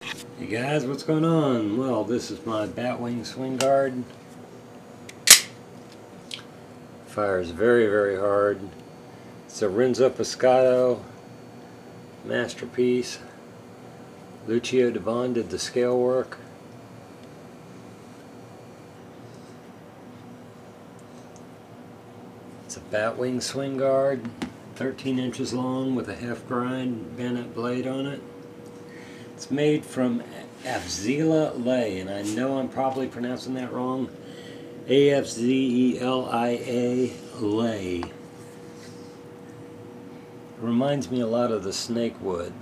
Hey guys, what's going on? Well, this is my Batwing Swinguard. Fires very, very hard. It's a Renzo Poscotto masterpiece. Lucio did the scale work. It's a Batwing Swinguard, 13 inches long with a half grind Bayonet Blade on it. It's made from Afzelia Lay, and I know I'm probably pronouncing that wrong. Afzelia Lay. It reminds me a lot of the snake wood,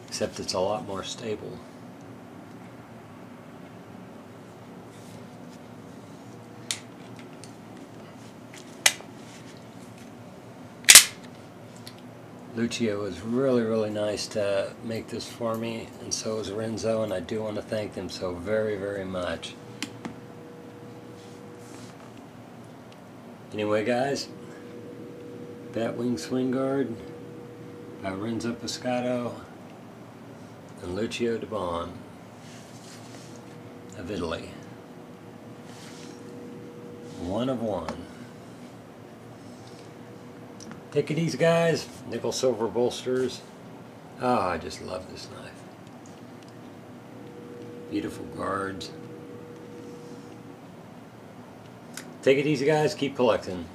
except it's a lot more stable. Lucio was really nice to make this for me, and so was Renzo, and I do want to thank them so very much. Anyway guys, Batwing Swinguard by Renzo Poscotto and Lucio of Italy. One of one. Take it easy guys. Nickle Silver Bolsters. Oh, I just love this knife. Beautiful guards. Take it easy guys. Keep collecting.